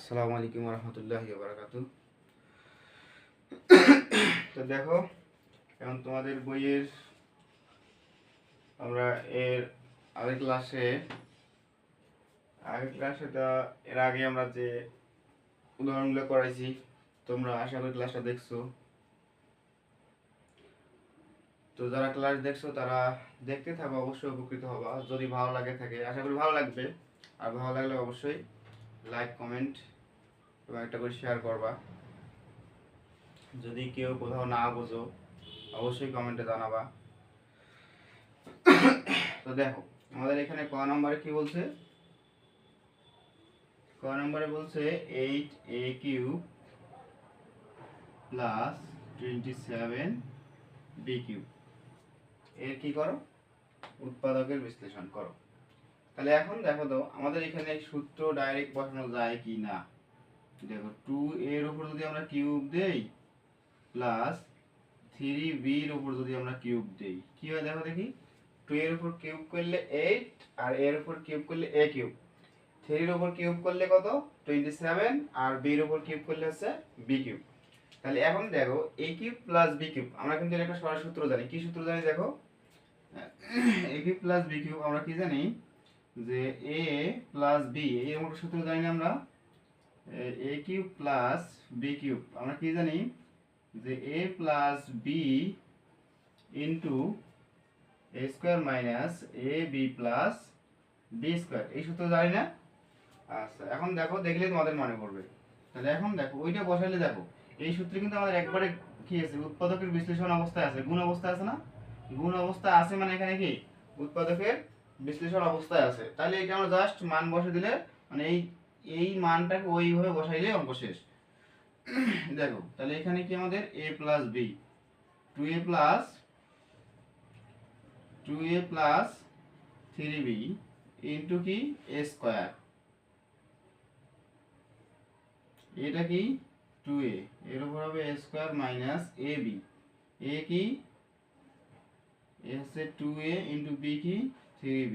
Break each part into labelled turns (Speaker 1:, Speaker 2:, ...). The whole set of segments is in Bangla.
Speaker 1: আসসালামু আলাইকুম রহমতুল্লাহি ওয়া বারাকাতুহু। তো দেখো, এখন তোমাদের বইয়ের আমরা এর আগের ক্লাসে তো এর আগে আমরা যে উদাহরণগুলো করাইছি, তোমরা আশা করি ক্লাসটা দেখছো। তো যারা ক্লাস দেখছো তারা দেখতে থাকো, অবশ্যই উপকৃত হবা। যদি ভালো লাগে থাকে, আশা করি ভালো লাগবে। আর ভালো লাগলে অবশ্যই লাইক, কমেন্ট এবং একটা করে শেয়ার করবা। যদি কেউ কোথাও না বোঝো অবশ্যই কমেন্টে জানাবা। তো দেখো, আমাদের এখানে ক নম্বরে কি বলছে? ক নম্বরে বলছে 8a³ প্লাস 27b³ এর কি করো? উৎপাদকের বিশ্লেষণ করো। তাহলে এখন দেখো তো, আমাদের এখানে সূত্র ডাইরেক্ট বসানো যায় কি না। দেখো, 2a এর উপর যদি আমরা কিউব দেই প্লাস 3b এর উপর যদি আমরা কিউব দেই, কি হয় দেখো দেখি। 2 এর উপর কিউব করলে 8 আর এর উপর কিউব করলে a³। 3 এর উপর কিউব করলে কত? 27। আর b এর উপর কিউব করলে হচ্ছে b³। তাহলে এখন দেখো, a³ প্লাস b³ আমরা কিন্তু একটা সরল সূত্র জানি। কি সূত্র জানি দেখো, a³ প্লাস b³ আমরা কি জানি যে a প্লাস b এর মতো সূত্র জানি না আমরা। a³ প্লাস b³ আমরা কি জানি যে a plus b into a square minus ab plus b square, এই সূত্র জানি না। আচ্ছা, এখন দেখো, দেখলে তোমাদের মনে পড়বে। তাহলে এখন দেখো, ওইটা বসাইলে দেখো এই সূত্রে কিন্তু আমাদের একবারে কি আছে, উৎপাদকের বিশ্লেষণ অবস্থায় আছে, গুণ অবস্থায় আছে না। গুণ অবস্থায় আছে মানে এখানে কি উৎপাদকের বিশ্লেষণ অবস্থায় আছে। তাহলে এটা আমরা জাস্ট মান বসে দিলে, মানে এই এই মানটাকে ওইভাবে বসাইলে অঙ্ক শেষ। দেখো, তাহলে এখানে কি আমাদের a plus b, 2a plus 3b into কি a স্কয়ার, এটা কি 2a এর উপর হবে a square minus ab, a কি a হচ্ছে 2a ইন্টু b কি 3b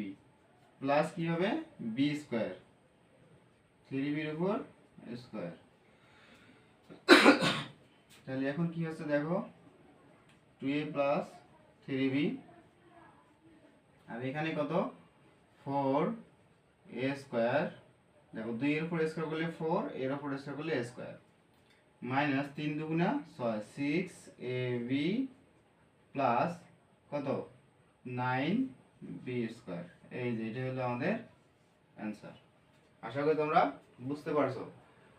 Speaker 1: প্লাস কি হবে b স্কয়ার, 3b এর উপর স্কয়ার। তাহলে এখন কি হচ্ছে দেখো, 2a প্লাস 3b আর এখানে কত 4a স্কয়ার। দেখো, 2 এর উপর স্কয়ার করলে 4, এর উপর স্কয়ার করলে a স্কয়ার মাইনাস 3 দুগুণা 6, 6ab প্লাস কত 9b স্কয়ার। এই যে এটা হলো আমাদের অ্যান্সার। আশা করি তোমরা বুঝতে পারছো।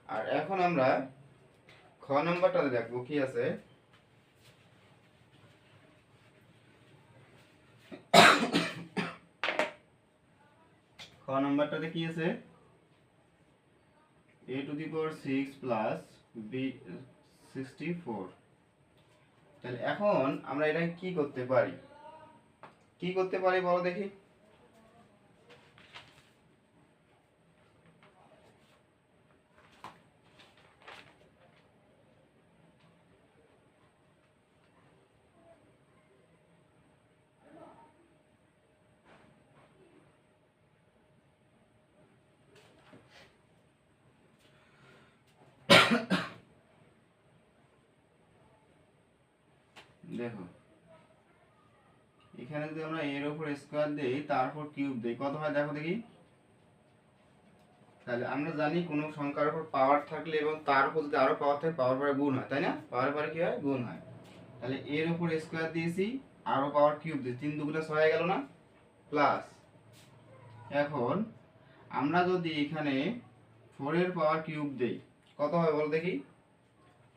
Speaker 1: আর এখন আমরা খ নাম্বারটাতে দেখবো কি আছে। খ নাম্বারটাতে কি আছে, a to the power 6 plus b 64। তাহলে এখন আমরা এটা কি করতে পারি, কি করতে পারি বলো দেখি। দেখো, এখানে যদি আমরা এর উপর স্কয়ার দেই তারপর কিউব দেই, কত হয় দেখো দেখি। তাহলে আমরা জানি কোনো সংখ্যার উপর পাওয়ার থাকলে এবং তার উপর যদি আরো পাওয়ার থাকে, পাওয়ার পরে গুণ হয়, তাই না? পাওয়ার পরে কি হয়, গুণ হয়। তাহলে এর উপর স্কয়ার দিয়েছি, আরো পাওয়ার কিউব দিয়েছি, 3 দুগুণে 6 হয়ে গেল না, প্লাস এখন আমরা যদি এখানে 4 এর পাওয়ার কিউব দেই, কত হয় বলো দেখি।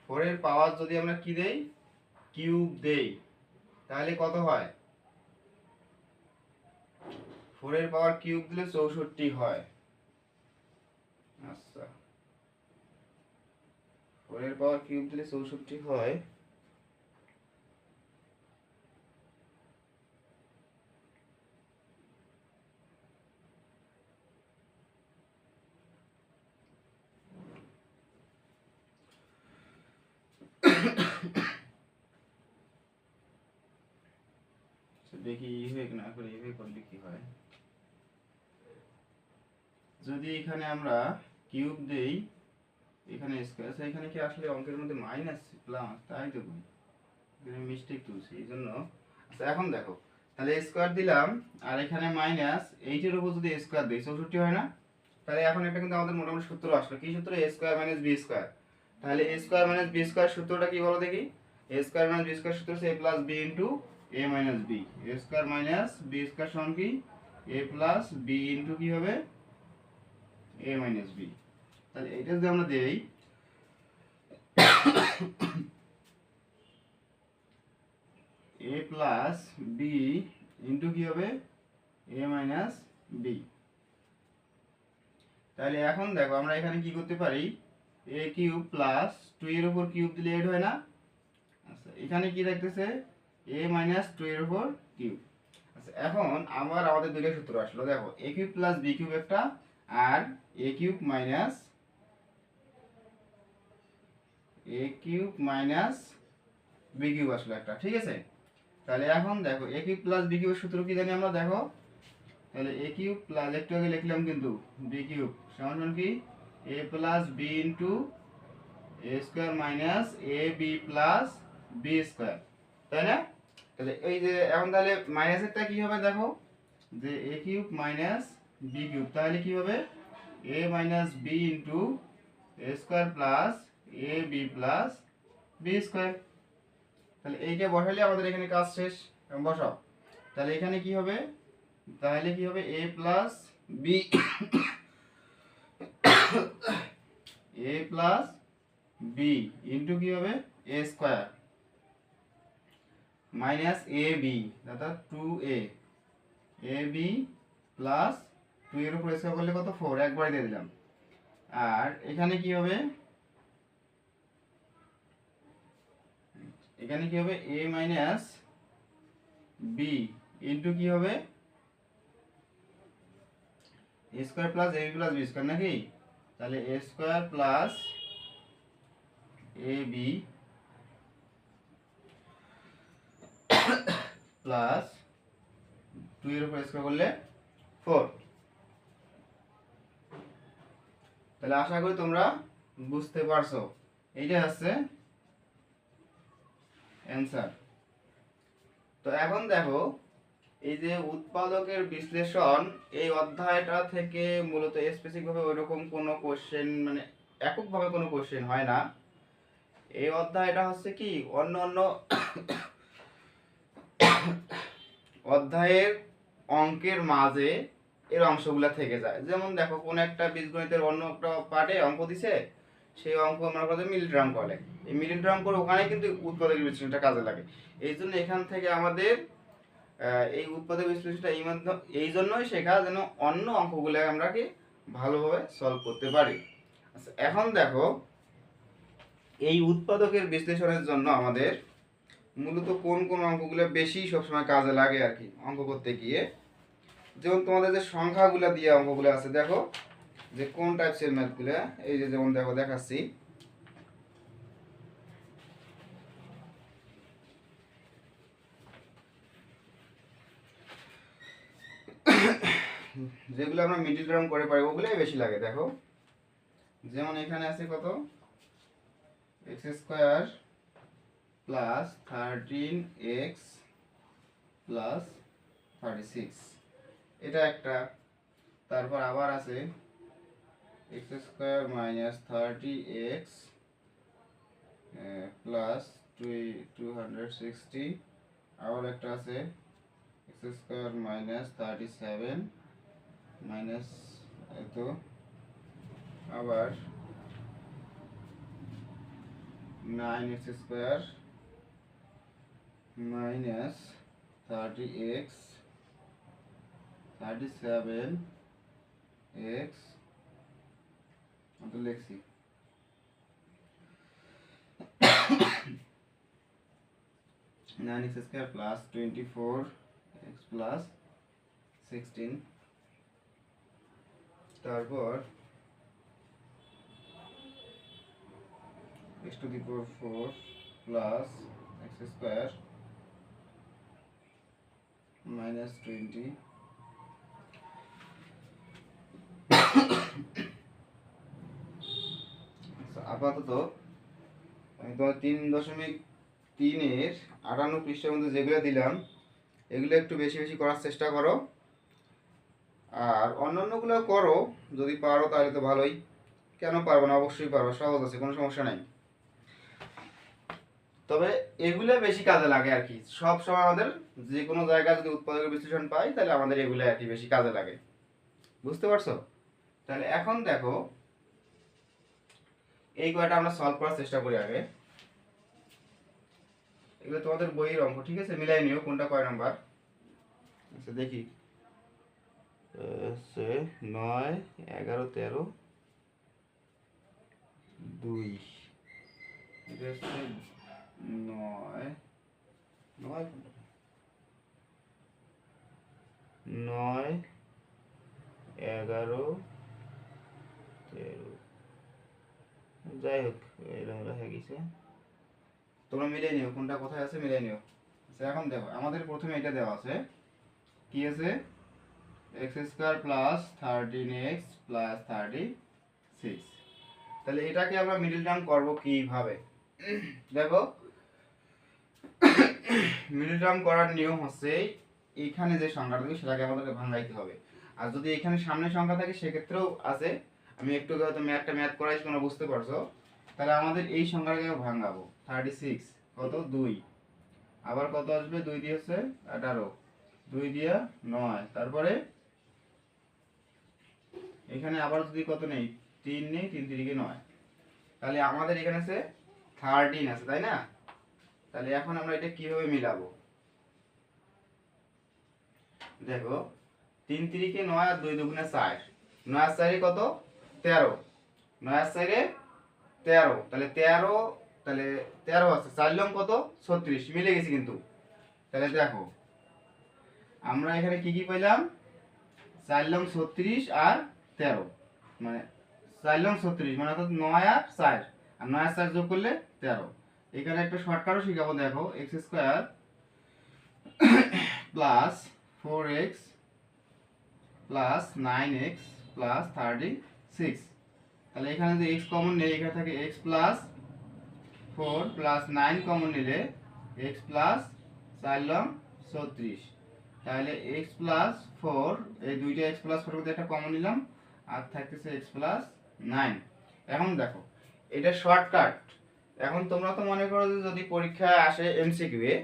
Speaker 1: 4 এর পাওয়ার যদি আমরা কি দেই, কিউব দেই, তাহলে কত হয়? 4 এর পাওয়ার কিউব দিলে 64 হয়। আচ্ছা, 4 এর পাওয়ার কিউব দিলে 64 হয়। দেখি এইভাবে না করে এইভাবে করলে কি হয়। যদি এখানে আমরা কিউব দেই এখানে স্কয়ার আছে, এখানে কি আসলে অঙ্কের মধ্যে মাইনাস প্লাস, তাই তো বলি এখানে মিস্টেক তুলছি এই জন্য। আচ্ছা এখন দেখো, তাহলে স্কয়ার দিলাম আর এখানে মাইনাস, এইটের উপর যদি স্কয়ার দিই 64 হয় না? তাহলে এখন এটা কিন্তু আমাদের মোটামুটি সূত্র আসলো, কি সূত্র? a square minus b square. তাহলে a square minus b square সূত্রটা কি বলো দেখি? a square minus b square সূত্র হচ্ছে a plus b into a minus b। a square minus b square সমান কি a প্লাস b ইনটু কি হবে a মাইনাস b। তাহলে এটা যদি আমরা দেই a প্লাস b ইনটু কি হবে a মাইনাস b। তাহলে এখন দেখো আমরা এখানে কি করতে পারি, a কিউব প্লাস 2 এর উপর কিউব দিলে 8 হয় না? আচ্ছা এখানে কি থাকতেছে a মাইনাস 2 এর উপর কিউব। আচ্ছা এখন আবার আমাদের দুইটা সূত্র আসলো, দেখো a cube plus b cube একটা, আর a cube minus b cube আসলো একটা, ঠিক আছে? তাহলে এখন দেখো a কিউব প্লাস b কিউবের সূত্র কি জানি আমরা, দেখো তাহলে a কিউব প্লাস একটু আগে লিখলাম কিন্তু b কিউব সমান সমান কি a plus b into a square minus a b plus b square, তাই না? তাহলে এই যে এখন তাহলে মাইনাসেরটা কি হবে দেখো, যে a cube minus b cube, তাহলে কি হবে a minus b into a square plus a b plus b square. তাহলে এইটা বসালে আমাদের এখানে কাজ শেষ, বসাও। তাহলে এখানে কি হবে, তাহলে কি হবে a plus b a plus b into কি হবে a square minus a b, অর্থাৎ 2a a b প্লাস 2 এর উপর স্কয়ার করলে কত 4, একবারে দিয়ে দিলাম। আর এখানে কি হবে, এখানে কি হবে a মাইনাস b ইনটু কি হবে a square plus a b plus b square নাকি? তাহলে a square plus a b plus 2 এর উপর স্কয়ার করলে 4। তাহলে আশা করি তোমরা বুঝতে পারছো, এইটা হচ্ছে অ্যানসার। তো এখন দেখো এই যে উৎপাদকের বিশ্লেষণ, এই অধ্যায়টা থেকে মূলত স্পেসিফিক ভাবে ওইরকম কোনো কোশ্চেন, মানে এককভাবে কোনো কোশ্চেন হয় না। এই অধ্যায়টা হচ্ছে কি অন্য অন্য অধ্যায়ের অঙ্কের মাঝে এর অংশগুলো থেকে যায়। যেমন দেখো কোন একটা বীজগণিতের অন্য একটা পার্টে অঙ্ক দিছে, সেই অঙ্ক আমরা কথা মিল ড্রাম করে, এই মিল ড্রাম করে ওখানে কিন্তু উৎপাদকের বিশ্লেষণটা কাজে লাগে। এই জন্য এখান থেকে আমাদের এই উৎপাদক বিশ্লেষণটা এই জন্যই শেখা, যেন অন্য অঙ্কগুলো আমরা কি ভালোভাবে সলভ করতে পারি। আচ্ছা এখন দেখো এই উৎপাদকের বিশ্লেষণের জন্য আমাদের মূলত কোন কোন অঙ্কগুলো বেশি সবসময় কাজে লাগে আর কি অঙ্ক করতে গিয়ে। যেমন তোমাদের যে সংখ্যাগুলো দিয়ে অঙ্কগুলো আছে, দেখো যে কোন টাইপসের ম্যাথগুলো, এই যে যেমন দেখো দেখাচ্ছি, যেগুলো আমরা মিডল টার্ম করে পারি ওগুলোই বেশি লাগে। দেখো যেমন এখানে আছে কত x square plus 13x plus 36, এটা একটা। তারপর আবার আছে x square minus 30x plus 260, আবার একটা আছে এক্স স্কোয়ার মাইনাস 37 মাইনাস এত, আবার 9x square minus 30x 37x তো লিখছি, nine x square plus 24x plus 16, তারপর x to the power 4 plus x square minus 20, আপাতত আমি তোমার 3.3-এর 58 পৃষ্ঠার মধ্যে যেগুলো দিলাম এগুলো একটু বেশি বেশি করার চেষ্টা করো, আর অন্যান্যগুলো করো যদি পারো তাহলে তো ভালোই। কেন পারবো না, অবশ্যই পারবো, সহজ আছে, কোনো সমস্যা নাই। তবে এগুলো বেশি কাজে লাগে আর কি, সব সময় আমাদের যে কোনো জায়গায় যদি উৎপাদকের বিশ্লেষণ পাই তাহলে আমাদের এগুলো আর কি বেশি কাজে লাগে। বুঝতে পারছো? তাহলে এখন দেখো এই কয়টা আমরা সলভ করার চেষ্টা করি আগে। এগুলো তোমাদের বইয়ের অঙ্ক, ঠিক আছে, মিলাই নিও কোনটা কয় নাম্বার। আচ্ছা দেখি, 9, 11, 13, 2, এটা হচ্ছে 9, 9, 11, 13, যাই হোক এলোমেলো হয়ে গেছে, তোমরা মিলিয়ে নিও কোনটা কোথায় আছে, মিলিয়ে নিও। আচ্ছা এখন দেখো আমাদের প্রথমে এটা দেওয়া আছে, কি আছে, x² প্লাস 13x প্লাস 36। তাহলে এটাকে আমরা মিডল টার্ম করব কিভাবে? দেখো মিডল টার্ম করার নিয়ম হচ্ছে এইখানে যে সংখ্যাটা থাকে সেটাকে আমাদেরকে ভাঙাইতে হবে, আর যদি এখানে সামনে সংখ্যা থাকে সেক্ষেত্রেও আছে, আমি একটু হয়তো ম্যাথ করাইছি তোমরা বুঝতে পারছো। তাহলে আমাদের এই সংখ্যাটাকে ভাঙাবো, 36 কত 2, আবার কত আসবে 2 দিয়ে হচ্ছে 18, 2 দিয়ে 9, তারপরে এখানে আবার যদি কত নেই 3 নেই, 3 3 9, তাহলে আমাদের এখানে আছে 13 আছে, তাই না? তাহলে এখন আমরা এটা কিভাবে মিলাবো? দেখো 3 3 9 আর 2 2 4, 9 আর 4 কত 13, 9 আর 4 13, তাহলে 13, তাহলে 13 আছে, 4 লং কত 36, মিলে গেছে কিন্তু। তাহলে দেখো আমরা এখানে কি কি পেলাম, 4 লং 36 আর 13, মানে 4 লং 36 মানে অর্থাৎ 9 আর 4, আর 9 আর 4 যোগ করলে 13। এখানে একটা শর্টকাটও শিখাবো, দেখো x² plus 4x plus 9x plus 36। তাহলে এখানে যে x কমন নেই, এখানে থাকে x প্লাস 4 প্লাস 9 কমন নিলে x প্লাস 4 লং 36, তাহলে x প্লাস 4, এই দুইটা x প্লাস 4 মধ্যে একটা কমন নিলাম আর থাকতেছে x প্লাস 9। এখন দেখো এটা শর্টকাট। এখন তোমরা তো মনে করো যে যদি পরীক্ষায় আসে এমসিকিউ এ,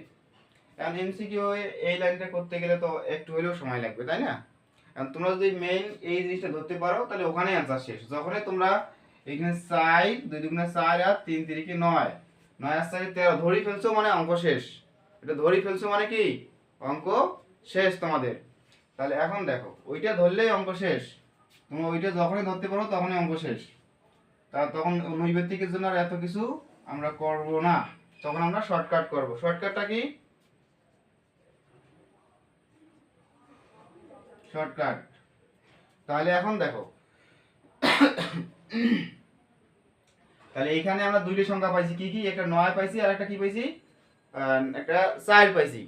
Speaker 1: কারণ এমসিকিউ এই লাইনটা করতে গেলে তো একটু হলেও সময় লাগবে, তাই না? কারণ তোমরা যদি মেইন এই জিনিসটা ধরতে পারো তাহলে ওখানেই অ্যান্সার শেষ। যখনই তোমরা এখানে 4 2 2 4 আর 3 3 9, 9 আর 4 13 ধরি ফেলছো মানে অঙ্ক শেষ। এটা ধরি ফেলছো মানে কি অঙ্ক শেষ তোমাদের। তাহলে এখন দেখো ওইটা ধরলেই অঙ্ক শেষ, তোমরা ওইটা যখনই ধরতে পারো তখনই অঙ্ক শেষ। তখন নৈবেত্তিকের জন্য আর এত কিছু আমরা করব না, তখন আমরা শর্টকাট করব। শর্টকাটটা কি? শর্টকাট। তাহলে এখন দেখো তাহলে এখানে আমরা দুইটা সংখ্যা পাইছি, কি কি, একটা 9 পাইছি আর একটা কি পাইছি, একটা 4 পাইছি।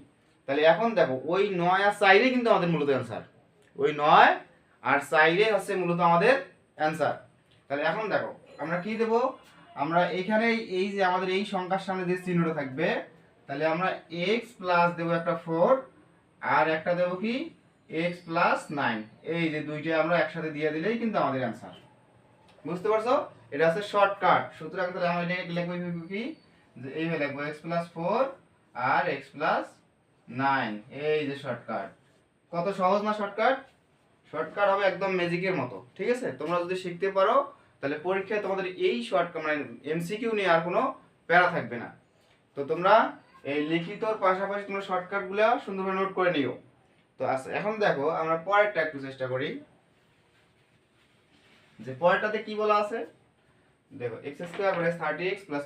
Speaker 1: তাহলে এখন দেখো ওই 9 আর 4 কিন্তু আমাদের মূলত অ্যানসার, ওই 9 আর 4 হচ্ছে মূলত আমাদের অ্যানসার। তাহলে এখন দেখো আমরা কি দেব, আমরা এখানে এই যে আমাদের এই সংখ্যার সামনে যে চিহ্নটা থাকবে, তাহলে আমরা x প্লাস দেব একটা 4 আর একটা দেব কি x প্লাস 9, এই যে দুইটা আমরা একসাথে দিয়ে দিলেই কিন্তু আমাদের অ্যানসার। বুঝতে পারছো? এটা হচ্ছে শর্টকাট। সুতরাং তাহলে আমরা এটা লিখব কি, যে এইভাবে লিখব x প্লাস 4 আর x প্লাস 9, এই যে শর্টকাট। কত সহজ না শর্টকাট? শর্টকাট হবে একদম ম্যাজিকের মতো, ঠিক আছে? তোমরা যদি শিখতে পারো তাহলে পরীক্ষায় তোমাদের এই শর্টকাট মানে এমসিকিউ নিয়ে আর কোনো প্যারা থাকবে না। তো তোমরা এই লিখিতর পাশাপাশি তোমরা শর্টকাটগুলো সুন্দরভাবে নোট করে নিও। তো আচ্ছা এখন দেখো আমরা পরেরটা একটু চেষ্টা করি, যে পরেরটাতে কি বলা আছে। দেখো x² প্লাস 30x প্লাস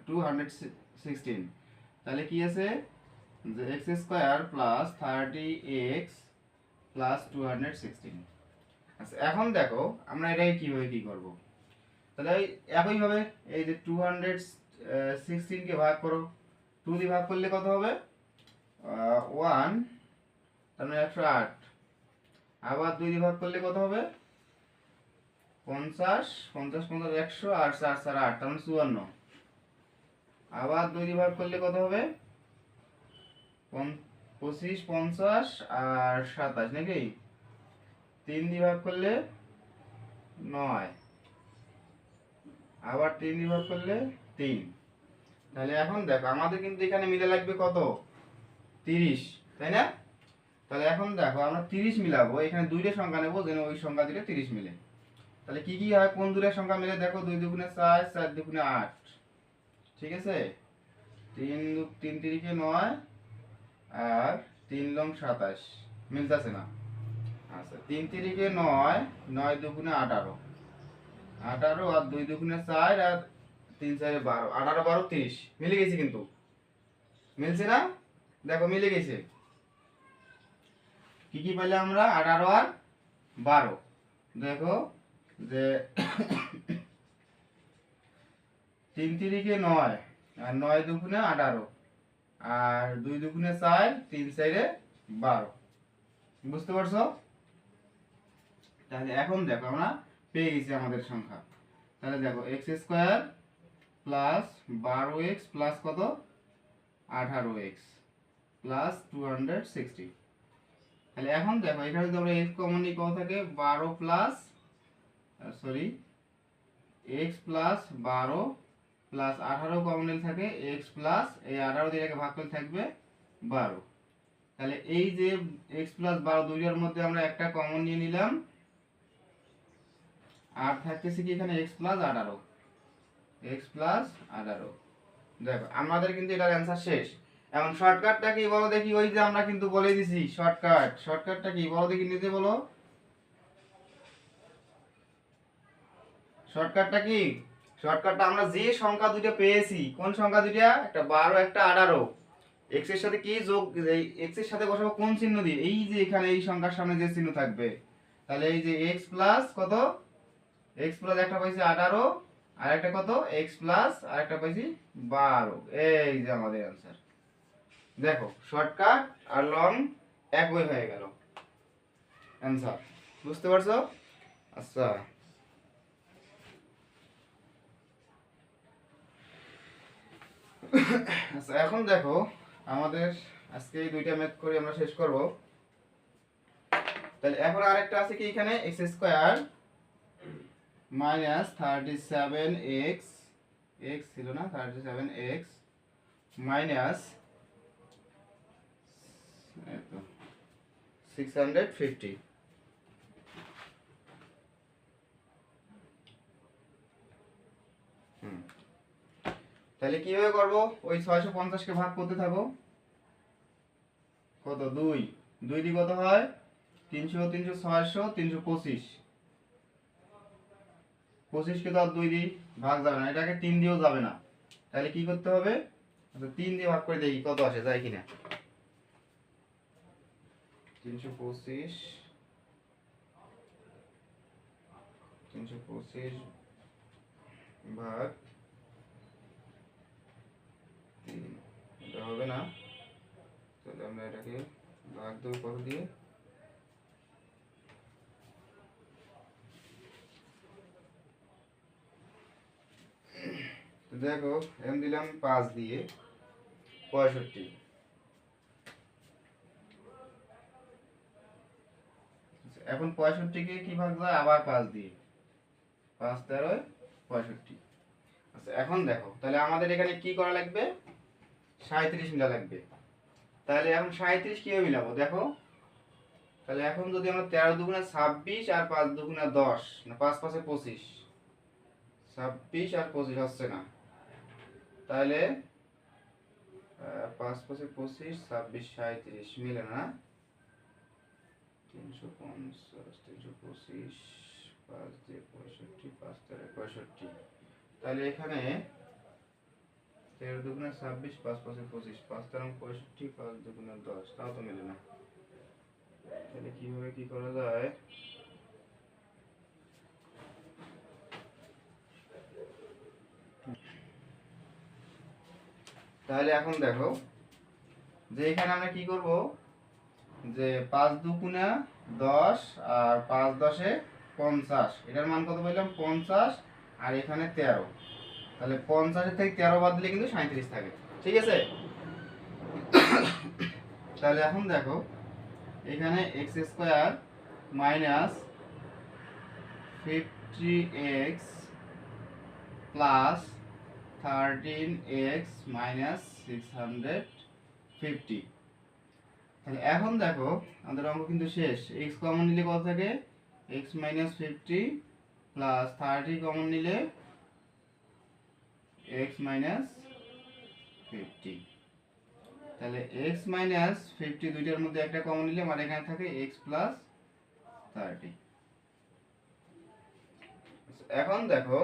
Speaker 1: 216, তাহলে কি আছে, যে x² প্লাস 30x প্লাস 216। আচ্ছা এখন দেখো আমরা এটাকে কিভাবে কি করব। তাহলে একইভাবে এই যে 216 কে ভাগ করো, 2 দিয়ে ভাগ করলে কত হবে 1, তার মানে 108, আবার 2 দিয়ে ভাগ করলে কত হবে 50 50 50 100 আর 4 4 8 তার মানে 54। আবার 2 দিয়ে ভাগ করলে কত হবে? 25 50 আর 27 নাকি? 3 দিয়ে ভাগ করলে 9, আবার 3 দিয়ে ভাগ করলে 3। তাহলে এখন দেখো আমাদের কিন্তু এখানে মিলে লাগবে কত? 30, তাই না? তাহলে এখন দেখো আমরা 30 মিলাবো, এখানে দুইটা সংখ্যা নেব যেন ওই সংখ্যা দুটো 30 মিলে। তাহলে কি কি হয়, কোন দুটো সংখ্যা মিলে দেখো? 2 দুগুণে 4, 4 দুগুণে 8, ঠিক আছে? 3 তিরিকে 9 আর 3 লং 27, মিলতেছে না? আচ্ছা 3 তিরিকে 9, 9 দুগুণে 18, 18 আর 2 দুগুণে 4 আর 3 4 12, 18 12 30, মিলে গেছে কিন্তু, মিলছে না? দেখো মিলে গেছে। কি কি পেলে আমরা? 18 আর 12। দেখো যে 3 তিরিকে 9 আর 9 দুগুণে 18 আর 2 দুগুণে 4, 3 4 12, বুঝতে পারছো? তাহলে এখন দেখো আমরা পেয়ে গেছি আমাদের সংখ্যা। তাহলে দেখো x square plus 12x plus কত? 18x plus 260। তাহলে এখন দেখো এখানে যদি আমরা x কমন নিই কত থাকে? 12 plus sorry x plus 12 plus 18 common নিলে থাকে x প্লাস এই 18 দিয়ে এটাকে ভাগ করলে থাকবে 12। তাহলে এই যে x প্লাস 12 দুইটার মধ্যে আমরা একটা কমন নিয়ে নিলাম, আর থাকতেছে কি এখানে x প্লাস 18, x প্লাস 18। দেখো আমাদের কিন্তু এটার অ্যান্সার শেষ। এখন শর্টকাটটা কি বলো দেখি? ওই যে আমরা কিন্তু বলে দিছি শর্টকাটটা কি বলো দেখি নিজে বলো। শর্টকাটটা কি? শর্টকাটটা আমরা যে সংখ্যা দুটো পেয়েছি, কোন সংখ্যা দুটো? একটা 12 একটা 18, x এর সাথে কি যোগ, এই x এর সাথে বসাবো কোন চিহ্ন দিয়ে? এই যে এখানে এই সংখ্যার সামনে যে চিহ্ন থাকবে। তাহলে এই যে x প্লাস কত? x প্লাস একটা পাইছি 18 আর একটা কত? x প্লাস আর একটা পাইছি 12। এই যে আমাদের অ্যানসার। দেখো শর্টকাট আর লং একই হয়ে গেল অ্যানসার, বুঝতে পারছো? আচ্ছা আচ্ছা এখন দেখো আমাদের আজকে এই দুইটা ম্যাথ করে আমরা শেষ করব। তাহলে এখন আরেকটা আছে কি এখানে? x square minus 37x, x ছিল না 37x মাইনাস 650। তাহলে কিভাবে করব? ওই 650 কে ভাগ করতে থাকো। কত? 2 2 দিয়ে কত হয়? 300 300 600 325। 25 কে তো আর 2 দিয়ে ভাগ যাবে না, এটাকে 3 দিয়েও যাবে না। তাহলে কি করতে হবে? আচ্ছা 3 দিয়ে ভাগ করে দেখি কত আসে, যায় কিনা। 325 ভাগ 3, এটা হবে না। তাহলে আমরা এটাকে ভাগ দেব কত দিয়ে? তো দেখো এম দিলাম 5 দিয়ে 65। এখন 65 কে কি ভাগ যায়? আবার 5 দিয়ে, 5 13 65। আচ্ছা এখন দেখো তাহলে আমাদের এখানে কি করা লাগবে? 37 মিলা লাগবে। তাহলে এখন 37 কিভাবে মিলাবো দেখো? তাহলে এখন যদি আমরা 13 দুগুণে 26 আর 5 দুগুণে 10, না 5 5 এ 25, 26 আর 25 হচ্ছে না। তাহলে 5 5 এ 25, 26 37 মিলে না। 350 325 5 দিয়ে 65, 5 13 65। তাহলে এখানে 13 দুগুণে 26, 5 5 এ 25, 5 13 65, 5 দুগুণে 10, তাও তো মিলে না। তাহলে কিভাবে কি করা যায়? তাহলে এখন দেখো যে এখানে আমরা কি করব, যে 5 দুগুণে 10 আর 5 10 এ 50, এটার মান কত পেলাম 50, আর এখানে 13, তাহলে 50 থেকে 13 বাদ দিলে কিন্তু 37 থাকে। ঠিক আছে, তাহলে এখন দেখো এখানে x square minus 50x plus 13x minus 650। তাহলে এখন দেখো আমাদের অঙ্ক কিন্তু শেষ। x কমন নিলে কত থাকে, x মাইনাস 50 প্লাস 30 কমন নিলে x মাইনাস 50। তাহলে x মাইনাস 50 দুইটার মধ্যে একটা কমন নিলে মানে এখানে থাকে x প্লাস 30। এখন দেখো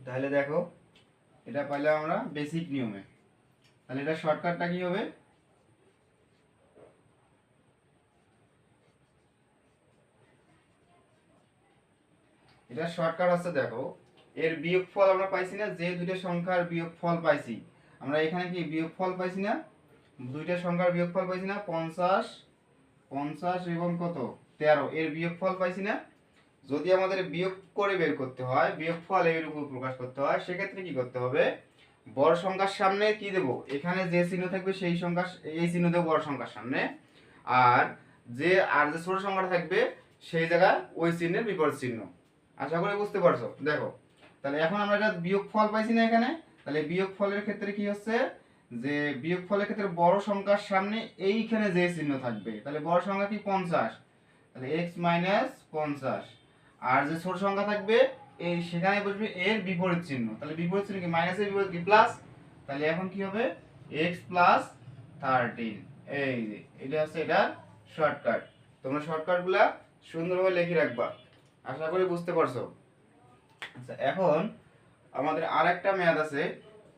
Speaker 1: তাহলে দেখো এটা পাইলাম আমরা বেসিক নিয়মে। তাহলে এটা শর্টকাটটা কি হবে, এটা শর্টকাট আছে দেখো, এর বিয়োগফল আমরা পাইছি না, যে দুইটা সংখ্যার বিয়োগফল পাইছি আমরা এখানে কি বিয়োগফল পাইছি না, দুইটা সংখ্যার বিয়োগফল পাইছি না 50 50 এবং কত 13, এর বিয়োগফল পাইছি না। যদি আমাদের বিয়োগ করে বের করতে হয়, বিয়োগফল এর উপর প্রকাশ করতে হয়, সেক্ষেত্রে কি করতে হবে, বড় সংখ্যার সামনে কি দেব, এখানে যে চিহ্ন থাকবে সেই সংখ্যা এই চিহ্ন দেব বড় সংখ্যার সামনে, আর যে ছোট সংখ্যাটা থাকবে সেই জায়গায় ওই চিহ্নের বিপরীত চিহ্ন। আশা করি বুঝতে পারছো। দেখো তাহলে এখন আমরা এটা বিয়োগফল পাইছি না এখানে, তাহলে বিয়োগফলের ক্ষেত্রে কি হচ্ছে, যে বিয়োগফলের ক্ষেত্রে বড় সংখ্যার সামনে এইখানে যে চিহ্ন থাকবে, তাহলে বড় সংখ্যা কি 50, তাহলে x মাইনাস 50, আর যে ছোট সংখ্যা থাকবে এই সেখানে বসবে এর বিপরীত চিহ্ন, তাহলে বিপরীত চিহ্ন কি মাইনাসের বিপরীত কি প্লাস, তাহলে এখন কি হবে x প্লাস 13। এই যে এটা হচ্ছে এটা শর্টকাট। তোমরা শর্টকাটগুলা সুন্দরভাবে লিখে রাখবা, আশা করি বুঝতে পারছো। আচ্ছা এখন আমাদের আরেকটা ম্যাথ আছে,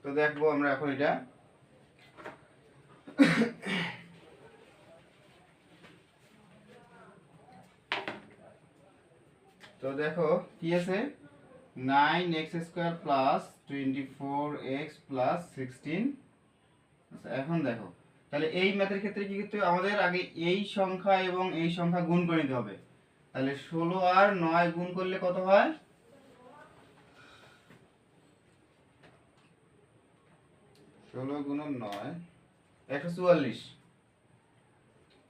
Speaker 1: তো দেখবো আমরা এখন এটা। তো দেখো কি আছে, 9x square plus 24x plus 16। আচ্ছা এখন দেখো তাহলে এই ম্যাথের ক্ষেত্রে কি করতে হবে, আমাদের আগে এই সংখ্যা এবং এই সংখ্যা গুণ করে নিতে হবে। তাহলে 16 আর 9 গুণ করলে কত হয়, 16 গুণন 9 144।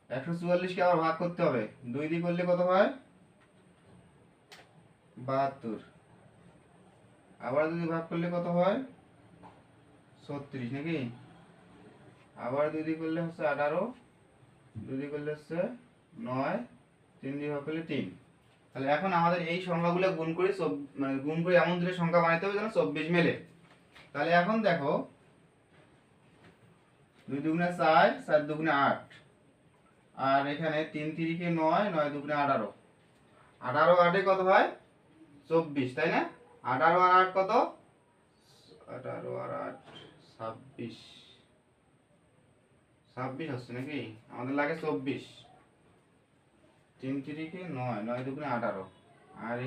Speaker 1: 144 কে আবার ভাগ করতে হবে, 2 দিয়ে করলে কত হয় 72, আবার যদি ভাগ করলে কত হয় 36 নাকি, আবার 2 দিয়ে করলে হচ্ছে 18, 2 দিয়ে করলে হচ্ছে 9, 3 দিয়ে ভাগ করলে 3। তাহলে এখন আমাদের এই সংখ্যাগুলো গুণ করে মানে গুণ করে এমন দুটো সংখ্যা বানাইতে হবে যেন 24 মেলে। তাহলে এখন দেখো 2 দুগুণে 4, 4 দুগুণে 8, আর এখানে 3 3 9, 9 দুগুণে 18, 18 8 কত হয় 24, তাই না, 18 আর 8 কত, 18 আর 8 26, 26 হচ্ছে নাকি, আমাদের লাগে 24, 3 3 9, 9 দুগুণে 18, আর